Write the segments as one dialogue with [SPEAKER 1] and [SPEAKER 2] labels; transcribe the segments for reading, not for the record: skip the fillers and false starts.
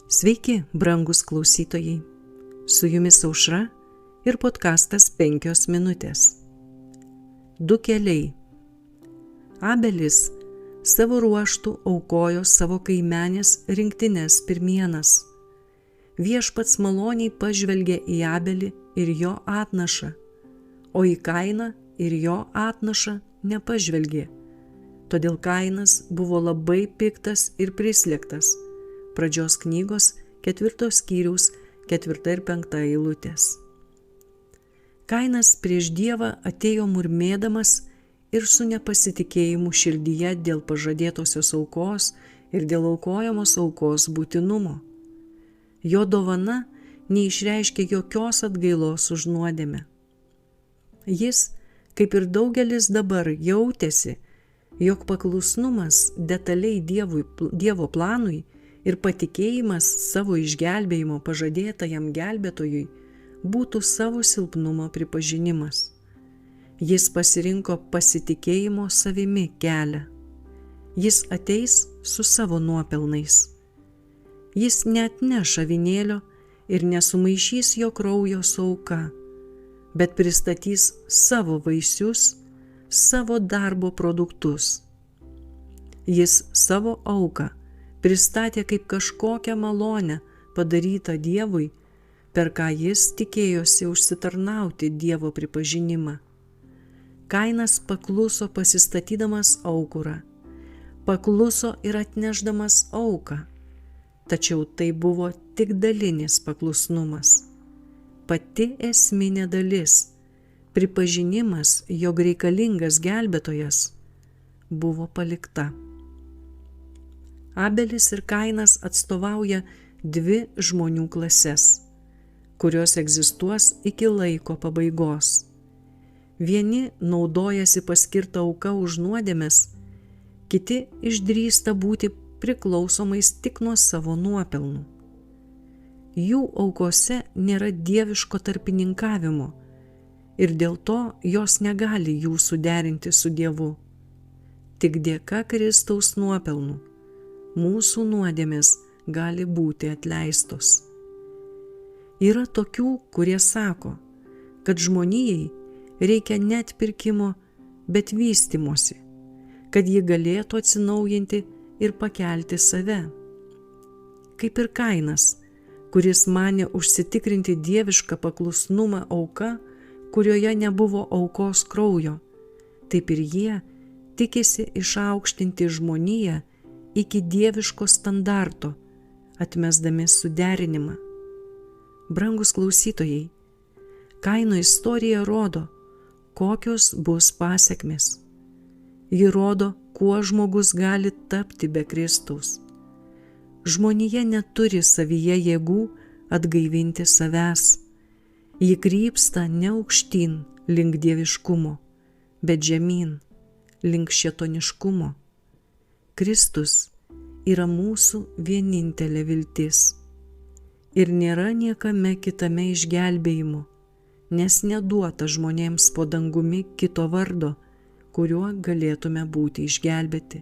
[SPEAKER 1] Sveiki, brangus klausytojai. Su jumis Aušra ir podkastas 5 minutės. Du keliai. Abelis savo ruožtų aukojo savo kaimenės rinktinės pirmienas. Viešpats maloniai pažvelgė į Abelį ir jo atnašą, o į Kainą ir jo atnašą nepažvelgė. Todėl Kainas buvo labai piktas ir prislėgtas. Pradžios knygos 4 skyriaus 4 ir 5 eilutės. Kainas prieš Dievą atėjo murmėdamas ir su nepasitikėjimu širdyje dėl pažadėtosios aukos ir dėl aukojamos aukos būtinumo. Jo dovana neišreiškė jokios atgailos už nuodėmę. Jis, kaip ir daugelis dabar, jautėsi, jog paklusnumas detaliai Dievo planui ir patikėjimas savo išgelbėjimo pažadėtajam gelbėtojui būtų savo silpnumo pripažinimas. Jis pasirinko pasitikėjimo savimi kelią. Jis ateis su savo nuopelnais. Jis neatneš avinėlio ir nesumaišys jo kraujo su auka, bet pristatys savo vaisius, savo darbo produktus. Jis savo auką pristatė kaip kažkokią malonę padarytą Dievui, per ką jis tikėjosi užsitarnauti Dievo pripažinimą. Kainas pakluso pasistatydamas aukurą, pakluso ir atnešdamas auką, tačiau tai buvo tik dalinis paklusnumas. Pati esminė dalis, pripažinimas, jog reikalingas gelbėtojas, buvo palikta. Abelis ir Kainas atstovauja dvi žmonių klases, kurios egzistuos iki laiko pabaigos. Vieni naudojasi paskirta auka už nuodėmes, kiti išdrįsta būti priklausomais tik nuo savo nuopelnų. Jų aukose nėra dieviško tarpininkavimo ir dėl to jos negali jų suderinti su Dievu. Tik dėka Kristaus nuopelnų mūsų nuodėmės gali būti atleistos. Yra tokių, kurie sako, kad žmonijai reikia ne atpirkimo, bet vystymosi, kad ji galėtų atsinaujinti ir pakelti save. Kaip ir Kainas, kuris manė užsitikrinti dievišką paklusnumą auka, kurioje nebuvo aukos kraujo, taip ir jie tikisi išaukštinti žmoniją iki dieviško standarto, atmesdami suderinimą. Brangus klausytojai, Kaino istorija rodo, kokios bus pasekmės. Ji rodo, kuo žmogus gali tapti be Kristaus. Žmonija neturi savyje jėgų atgaivinti savęs. Ji krypsta ne aukštyn link dieviškumo, bet žemyn link šėtoniškumo. Kristus yra mūsų vienintelė viltis. Ir nėra niekame kitame išgelbėjimo, nes neduota žmonėms po dangumi kito vardo, kuriuo galėtume būti išgelbėti.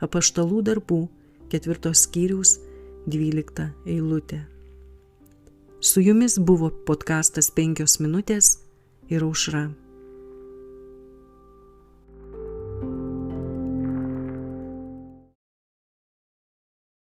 [SPEAKER 1] Apaštalų darbų 4 skyriaus 12 eilutė. Su jumis buvo podkastas 5 minutės ir Aušra.